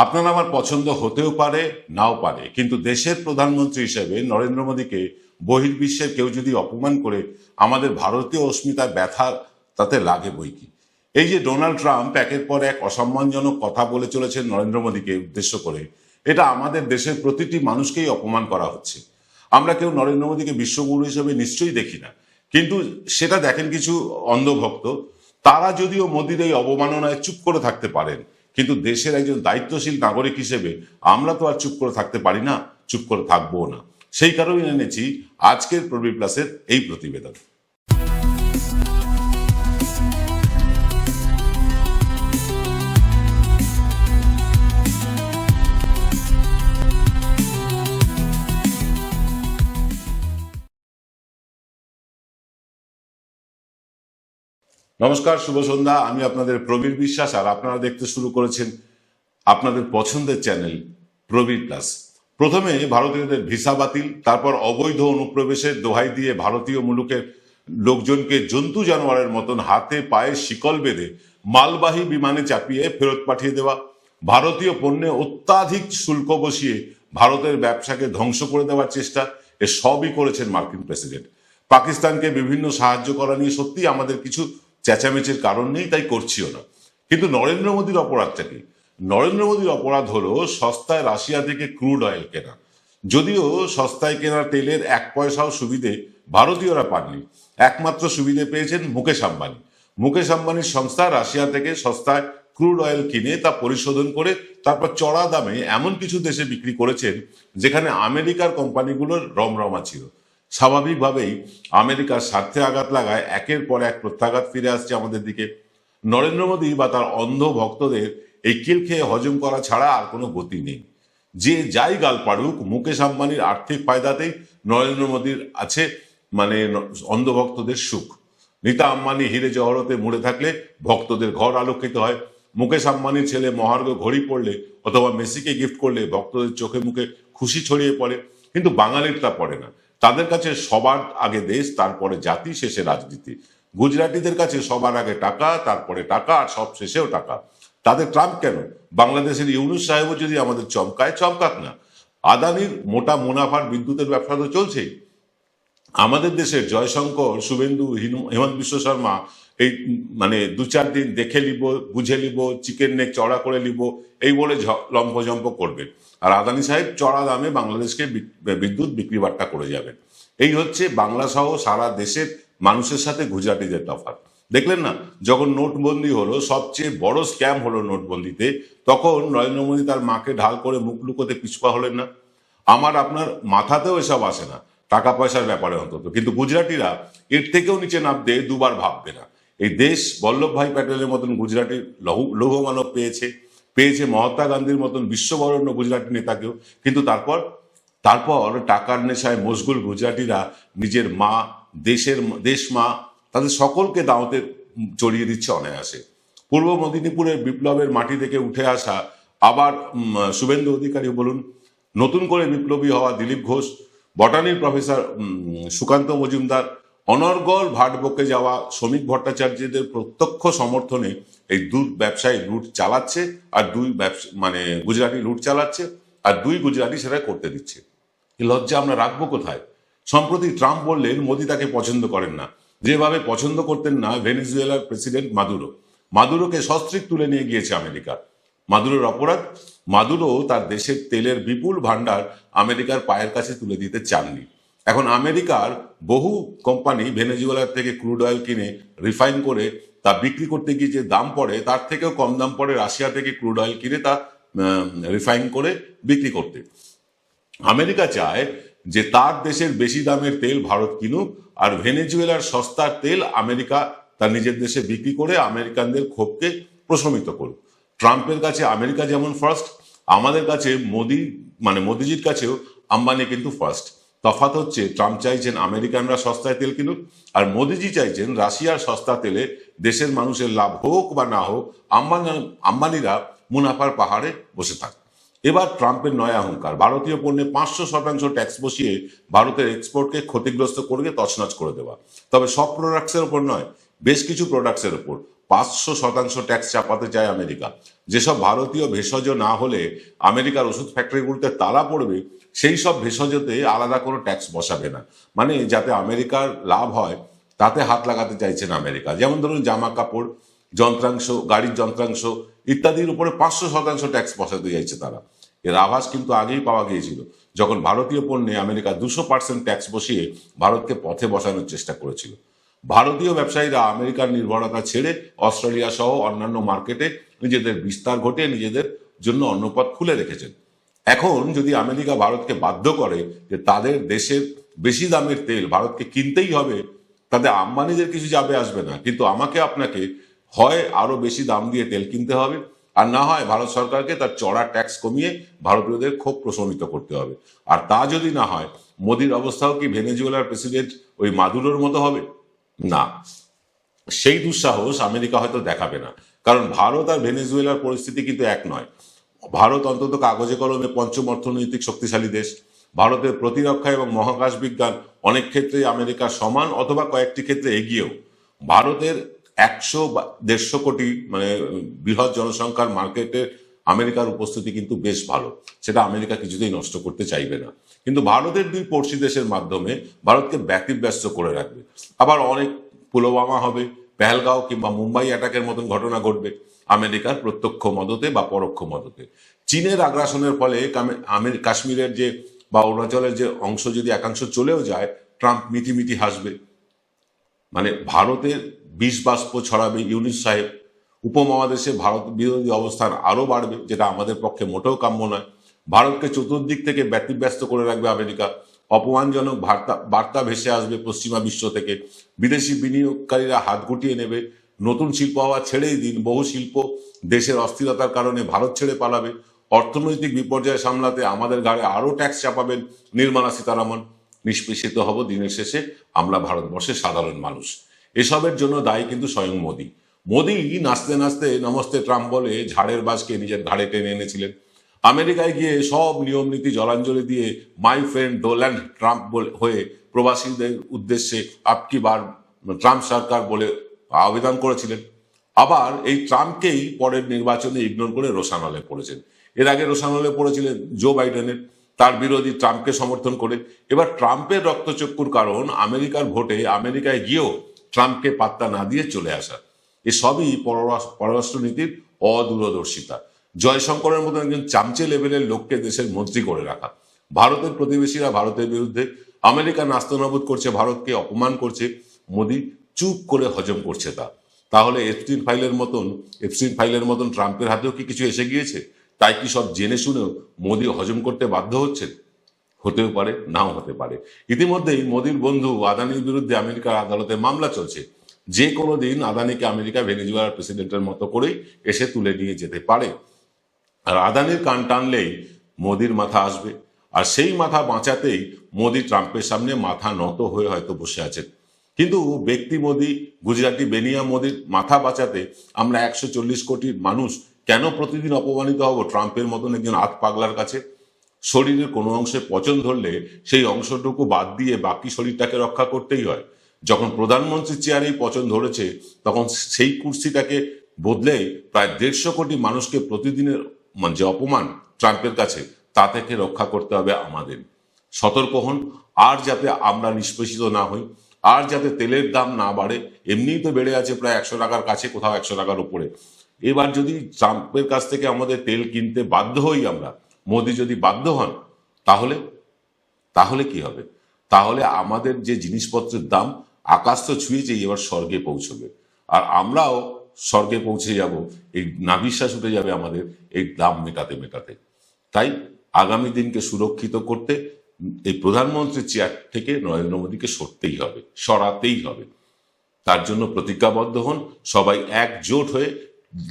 আপনার আমার পছন্দ হতেও পারে নাও পারে, কিন্তু দেশের প্রধানমন্ত্রী হিসেবে নরেন্দ্র মোদীকে বহির্বিশ্বের কেউ যদি অপমান করে আমাদের ভারতীয় অস্মিতায় ব্যথা তাতে লাগে বই কি। এই যে ডোনাল্ড ট্রাম্প একের পর এক অসম্মানজনক কথা বলে চলেছেন নরেন্দ্র মোদীকে উদ্দেশ্য করে, এটা আমাদের দেশের প্রতিটি মানুষকেই অপমান করা হচ্ছে। আমরা কেউ নরেন্দ্র মোদীকে বিশ্বগুরু হিসেবে নিশ্চয়ই দেখি না, কিন্তু সেটা দেখেন কিছু অন্ধভক্ত, তারা যদিও মোদীর এই অবমাননায় চুপ করে থাকতে পারেন, কিন্তু দেশের একজন দায়িত্বশীল নাগরিক হিসেবে আমরা তো আর চুপ করে থাকতে পারি না, চুপ করে থাকবো না। সেই কারণে এনেছি আজকের প্রবীর প্লাসের এই প্রতিবেদন। নমস্কার, শুভ সন্ধ্যা। আমি আপনাদের প্রবীর বিশ্বাস, আর আপনারা দেখতে শুরু করেছেন আপনাদের পছন্দের চ্যানেল প্রবীর প্লাস। প্রথমে ভারতীয়দের ভিসা বাতিল, তারপর অবৈধ অনুপ্রবেশের দোহাই দিয়ে ভারতীয় মুলুকের লোকজনকে জন্তু জানোয়ারের মতন হাতে পায়ে শিকল বেঁধে মালবাহী বিমানে চাপিয়ে ফেরত পাঠিয়ে দেওয়া, ভারতীয় পণ্যে অত্যাধিক শুল্ক বসিয়ে ভারতের ব্যবসাকে ধ্বংস করে দেওয়ার চেষ্টা, এ সবই করেছেন মার্কিন প্রেসিডেন্ট। পাকিস্তানকে বিভিন্ন সাহায্য করা নিয়ে সত্যি আমাদের কিছু চেঁচামেচির কারণ নেই, তাই করছিও না। কিন্তু নরেন্দ্র মোদীর অপরাধটা কি? নরেন্দ্র মোদীর অপরাধ হলো সস্তায় রাশিয়া থেকে ক্রুড অয়েল কেনা। যদিও সস্তায় কেনা তেলের এক পয়সাও সুবিধে ভারতীয়রা পাননি, একমাত্র সুবিধে পেয়েছেন মুকেশ আম্বানি। মুকেশ আম্বানির সংস্থা রাশিয়া থেকে সস্তায় ক্রুড অয়েল কিনে তা পরিশোধন করে তারপর চড়া দামে এমন কিছু দেশে বিক্রি করেছেন যেখানে আমেরিকার কোম্পানিগুলোর রমরমা ছিল। স্বাভাবিকভাবেই আমেরিকার স্বার্থে আঘাত লাগায় একের পর এক প্রত্যাঘাত ফিরে আসছে আমাদের দিকে। নরেন্দ্র মোদী বা তার অন্ধ ভক্তদের এই কিল খেয়ে হজম করা ছাড়া আর কোনো গতি নেই। যে যাই গাল পাড়ুক, মুকেশ আম্বানির আর্থিক ফায়দাতেই নরেন্দ্র মোদীর আছে অন্ধ ভক্তদের সুখ। নীতা আম্বানি হিরে জহরতে মুড়ে থাকলে ভক্তদের ঘর আলোকিত হয়। মুকেশ আম্বানির ছেলে মহার্ঘ ঘড়ি পড়লে অথবা মেসিকে গিফট করলে ভক্তদের চোখে মুখে খুশি ছড়িয়ে পড়ে। কিন্তু বাঙালির তা পড়ে না। তাদের কাছে সবার আগে দেশ, তারপরে জাতি, শেষে রাজনীতি। গুজরাটিদের কাছে সবার আগে টাকা, তারপরে টাকা, আর সব শেষেও টাকা। তাদের ট্রাম্প কেন? বাংলাদেশের ইউনুস সাহেবও যদি আমাদের চমকায়, চমকাক না। আদানির মোটা মুনাফার বিদ্যুতের ব্যবসা তো চলছেই। আমাদের দেশের জয়শঙ্কর, শুভেন্দু, হেমন্ত বিশ্ব শর্মা এই দু চার দিন দেখে নিব, বুঝে নিব, চিকেন নেক চড়া করে নিব, এই বলে লম্পজম্প করবেন। আর আদানি সাহেব চড়া দামে বাংলাদেশকে বিদ্যুৎ বিক্রি বাট্টা করে যাবেন। এই হচ্ছে বাংলা সহ সারা দেশের মানুষের সাথে গুজরাটিদের তফাৎ। দেখলেন না, যখন নোটবন্দি হলো, সবচেয়ে বড় স্ক্যাম হলো নোটবন্দিতে, তখন নরেন্দ্র মোদী তার মাকে ঢাল করে মুখ লুকোতে পিছপা হলেন না। আমার আপনার মাথাতেও এসব আসে না, টাকা পয়সার ব্যাপারে অন্তত। কিন্তু গুজরাটিরা এর থেকেও নিচে নামতে দুবার ভাববে না। এই দেশ বল্লভভাই প্যাটেলের মতন গুজরাটির লৌহ মানব পেয়েছে, মহাত্মা গান্ধীর মতন বিশ্ববরণ্য গুজরাটি নেতাকেও। কিন্তু তারপর টাকার নেশায় মশগুল গুজরাটিরা নিজের মা, দেশ মা, তাদের সকলকে দাওয়াতে চড়িয়ে দিচ্ছে অনায়াসে। পূর্ব মেদিনীপুরের বিপ্লবের মাটি থেকে উঠে আসা আবার শুভেন্দু অধিকারী বলুন, নতুন করে বিপ্লবী হওয়া দিলীপ ঘোষ, বটানির প্রফেসর সুকান্ত মজুমদার, অনর্গল ভাট বকে যাওয়া শ্রমিক ভট্টাচার্যদের প্রত্যক্ষ সমর্থনে এই দুই ব্যবসায়ী লুট চালাচ্ছে, আর গুজরাটি লুট চালাচ্ছে, আর দুই গুজরাটি সেটা করতে দিচ্ছে। এই লজ্জা আমরা রাখবো কোথায়? সম্প্রতি ট্রাম্প বললেন মোদী তাকে পছন্দ করেন না, যেভাবে পছন্দ করতেন না ভেনেজুয়েলার প্রেসিডেন্ট মাদুরোকে সস্ত্রীক তুলে নিয়ে গিয়েছে আমেরিকা। মাদুরোর অপরাধ? মাদুরো তার দেশের তেলের বিপুল ভান্ডার আমেরিকার পায়ের কাছে তুলে দিতে চাননি। এখন আমেরিকার বহু কোম্পানি ভেনেজুয়েলার থেকে ক্রুড অয়েল কিনে রিফাইন করে তা বিক্রি করতে গিয়ে যে দাম পড়ে, তার থেকেও কম দাম পড়ে রাশিয়া থেকে ক্রুড অয়েল কিনে তা রিফাইন করে বিক্রি করতে। আমেরিকা চায় যে তার দেশের বেশি দামের তেল ভারত কিনুক, আর ভেনেজুয়েলার সস্তার তেল আমেরিকা তার নিজের দেশে বিক্রি করে আমেরিকানদের ক্ষোভকে প্রশমিত করুক। ট্রাম্পের কাছে আমেরিকা যেমন ফার্স্ট, আমাদের কাছে মোদিজির কাছেও আম্বানি কিন্তু ফার্স্ট। তফাৎ হচ্ছে, ট্রাম্প চাইছেন আমেরিকানরা সস্তায় তেল কিনুক, আর মোদিজি চাইছেন রাশিয়ার সস্তা তেলে দেশের মানুষের লাভ হোক বা না হোক, আম্বানিরা মুনাফার পাহাড়ে বসে থাক। এবার ট্রাম্পের নয়া অহংকার, ভারতীয় পণ্যে 500% ট্যাক্স বসিয়ে ভারতের এক্সপোর্টকে ক্ষতিগ্রস্ত করে তছনছ করে দেওয়া। তবে সব প্রোডাক্টসের ওপর নয়, বেশ কিছু প্রোডাক্টসের ওপর 500% ট্যাক্স চাপাতে চায় আমেরিকা, যেসব ভারতীয় ভেষজ না হলে আমেরিকার ওষুধ ফ্যাক্টরিগুলোতে তালা পড়বে, সেই সব ভেষজতে আলাদা কোনো ট্যাক্স বসাবে না। মানে যাতে আমেরিকার লাভ হয় তাতে হাত লাগাতে চাইছেন আমেরিকা। যেমন ধরুন জামা কাপড়, যন্ত্রাংশ, গাড়ির যন্ত্রাংশ ইত্যাদির উপরে 500% ট্যাক্স বসাতে চাইছে তারা। এর আভাস কিন্তু আগেই পাওয়া গিয়েছিল, যখন ভারতীয় পণ্যে আমেরিকা 200% ট্যাক্স বসিয়ে ভারতকে পথে বসানোর চেষ্টা করেছিল। ভারতীয় ব্যবসায়ীরা আমেরিকার নির্ভরতা ছেড়ে অস্ট্রেলিয়া সহ অন্যান্য মার্কেটে নিজেদের বিস্তার ঘটিয়ে নিজেদের জন্য অন্নপথ খুলে রেখেছেন। এখন যদি আমেরিকা ভারতকে বাধ্য করে যে তাদের দেশের বেশি দামের তেল ভারতকে কিনতেই হবে, তাতে আম্বানিদের কিছু যাবে আসবে না, কিন্তু আমাকে আপনাকে হয় আরো বেশি দাম দিয়ে তেল কিনতে হবে, আর না হয় ভারত সরকারকে তার চড়া ট্যাক্স কমিয়ে ভারতীয়দের ক্ষোভ প্রশমিত করতে হবে। আর তা যদি না হয়, মোদির অবস্থাও কি ভেনেজুয়েলার প্রেসিডেন্ট ওই মাদুরোর মতো হবে? না, সেই দুঃসাহস আমেরিকা হয়তো দেখাবে না, কারণ ভারত আর ভেনেজুয়েলার পরিস্থিতি কিন্তু এক নয়। ভারত অন্তত কাগজে কলমে পঞ্চম অর্থনৈতিক শক্তিশালী দেশ। ভারতের প্রতিরক্ষা এবং মহাকাশ বিজ্ঞান অনেক ক্ষেত্রে আমেরিকার সমান অথবা কয়েকটি ক্ষেত্রে এগিয়েও। ভারতের 100-150 কোটি মানে বৃহৎ জনসংখ্যার মার্কেটে আমেরিকার উপস্থিতি কিন্তু বেশ ভালো, সেটা আমেরিকা কিছুতেই নষ্ট করতে চাইবে না। কিন্তু ভারতের দুই পড়শি দেশের মাধ্যমে ভারতকে ব্যতিব্যস্ত করে রাখবে। আবার অনেক পুলওয়ামা হবে, পেহেলগাঁও কিংবা মুম্বাই অ্যাটাকের মতন ঘটনা ঘটবে আমেরিকার প্রত্যক্ষ মদতে বা পরোক্ষ মদতে। চীনের আগ্রাসনের ফলে কাশ্মীরের যে বা অরুণাচলের যে অংশ যদি একাংশ চলেও যায়, ট্রাম্প মিটিমিটি হাসবে। মানে ভারতের বিষ বাষ্প ছড়াবে ইউনুস সাহেব। উপমহাদেশে ভারত বিরোধী অবস্থান আরো বাড়বে, যেটা আমাদের পক্ষে মোটেও কাম্য নয়। ভারতকে চতুর্দিক থেকে ব্যতিব্যস্ত করে রাখবে আমেরিকা। অপমানজনক বার্তা ভেসে আসবে পশ্চিমা বিশ্ব থেকে। বিদেশি বিনিয়োগকারীরা হাত গুটিয়ে নেবে। নতুন শিল্প হওয়া ছেড়েই দিন, বহু শিল্প দেশের অস্থিরতার কারণে ভারত ছেড়ে পালাবে। অর্থনৈতিক বিপর্যয় সামলাতে আমাদের ঘাড়ে আরো ট্যাক্স চাপাবেন নির্মলা সীতারামন। নিষ্পেষিত হব দিনের শেষে আমরা ভারতবর্ষের সাধারণ মানুষ। এসবের জন্য দায়ী কিন্তু স্বয়ং মোদী। মোদী নাচতে নাচতে নমস্তে ট্রাম্প বলে ঝাড়ের বাসকে নিজের ঘাড়ে টেনে এনেছিলেন। আমেরিকায় গিয়ে সব নিয়ম নীতি জলাঞ্জলি দিয়ে মাই ফ্রেন্ড ডোনাল্ড ট্রাম্প হয়ে প্রবাসীদের উদ্দেশ্যে আপকি বার ট্রাম্প সরকার বলে আবেদন করেছিলেন। আবার এই ট্রাম্পকেই পরের নির্বাচনে ইগনোর করে রোশানলে পড়েছেন। এর আগে রোশানলে পড়েছিলেন জো বাইডেনের, তার বিরোধী ট্রাম্পকে সমর্থন করে। এবার ট্রাম্পের রক্তচক্ষুর কারণ আমেরিকার ভোটে আমেরিকায় গিয়েও ট্রাম্পকে পাত্তা না দিয়ে চলে আসা। এসবই পররাষ্ট্রনীতির অদূরদর্শিতা। জয়শঙ্করের মতো একজন চামচে লেভেলের লোককে দেশের মন্ত্রী করে রাখা। ভারতের প্রতিবেশীরা ভারতের বিরুদ্ধে, আমেরিকা নাস্তানাবুদ করছে, ভারতকে অপমান করছে, মোদী চুপ করে হজম করছে তা। তাহলে এফস্টিন ফাইলের মতন ট্রাম্পের হাতেও কি কিছু এসে গিয়েছে? তাই কি সব জেনে শুনেও মোদী হজম করতে বাধ্য হচ্ছেন? হতেও পারে, নাও হতে পারে। ইতিমধ্যেই মোদীর বন্ধু আদানির বিরুদ্ধে আমেরিকার আদালতে মামলা চলছে। যে কোনো দিন আদানিকে আমেরিকা ভেনেজুয়েলার প্রেসিডেন্টের মতো করেই এসে তুলে নিয়ে যেতে পারে। আর আদানির কান টানলেই মোদির মাথা আসবে, আর সেই মাথা বাঁচাতেই মোদি ট্রাম্পের সামনে মাথা নত হয়ে হয়তো বসে আছেন। কিন্তু ব্যক্তি মোদি, গুজরাটি বেনিয়া মোদির মাথা বাঁচাতে আমরা 140 কোটি মানুষ কেন প্রতিদিন অপমানিত হব ট্রাম্পের মতন একজন আত পাগলার কাছে? শরীরের কোনো অংশে পচন ধরলে সেই অংশটুকু বাদ দিয়ে বাকি শরীরটাকে রক্ষা করতেই হয়। যখন প্রধানমন্ত্রীর চেয়ারেই পচন ধরেছে, তখন সেই কুর্সিটাকে বদলেই প্রায় 150 কোটি মানুষকে প্রতিদিনের যে অপমান ট্রাম্পের কাছে, তা থেকে রক্ষা করতে হবে আমাদের। সতর্ক হন, আর যাতে আমরা নিষ্পেষিত না হই, আর যাতে তেলের দাম না বাড়ে। এমনিই তো বেড়ে আছে প্রায় 100 টাকার কাছে, কোথাও 100 টাকার উপরে। এবার যদি ট্রাম্পের কাছ থেকে আমাদের তেল কিনতে বাধ্য হই আমরা, মোদি যদি বাধ্য হন, তাহলে তাহলে কি হবে? তাহলে আমাদের যে জিনিসপত্রের দাম আকাশ তো ছুঁয়েছে, এবার স্বর্গে পৌঁছবে। আর আমরাও স্বর্গে পৌঁছে যাব, এই নাভিশ্বাস উঠে যাবে আমাদের এই দাম মেটাতে মেটাতে। তাই আগামী দিনকে সুরক্ষিত করতে এই প্রধানমন্ত্রীর চেয়ার থেকে নরেন্দ্র মোদীকে সরাতেই হবে। তার জন্য প্রতিজ্ঞাবদ্ধ হন, সবাই একজোট হয়ে।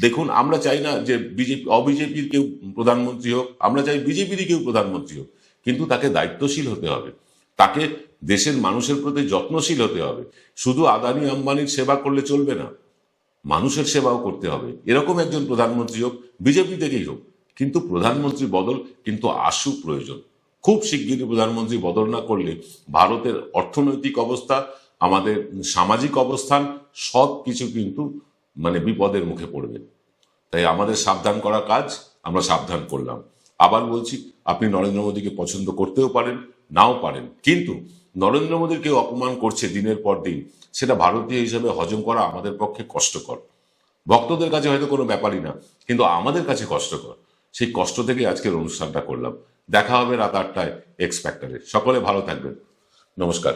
দেখুন, আমরা চাই না যে বিজেপির কেউ প্রধানমন্ত্রী হোক, আমরা চাই বিজেপিরই কেউ প্রধানমন্ত্রী হোক, কিন্তু তাকে দায়িত্বশীল হতে হবে, তাকে দেশের মানুষের প্রতি যত্নশীল হতে হবে। শুধু আদানি আম্বানির সেবা করলে চলবে না, মানুষের সেবাও করতে হবে। এরকম একজন প্রধানমন্ত্রী হোক, বিজেপি থেকেই হোক, কিন্তু প্রধানমন্ত্রী বদল কিন্তু আশু প্রয়োজন। খুব শিগগিরই প্রধানমন্ত্রী বদল না করলে ভারতের অর্থনৈতিক অবস্থা, আমাদের সামাজিক অবস্থান সব কিছু কিন্তু বিপদের মুখে পড়বে। তাই আমাদের সাবধান করা কাজ আমরা সাবধান করলাম। আবার বলছি, আপনি নরেন্দ্র মোদীকে পছন্দ করতেও পারেন, নাও পারেন, কিন্তু নরেন্দ্র মোদীর কেউ অপমান করছে দিনের পর দিন, সেটা ভারতীয় হিসেবে হজম করা আমাদের পক্ষে কষ্টকর। ভক্তদের কাছে হয়তো কোনো ব্যাপারই না, কিন্তু আমাদের কাছে কষ্টকর। সেই কষ্ট থেকে আজকের অনুষ্ঠানটা করলাম। দেখা হবে রাত 8টায় এক্স ফ্যাক্টরে। সকলে ভালো থাকবেন। নমস্কার।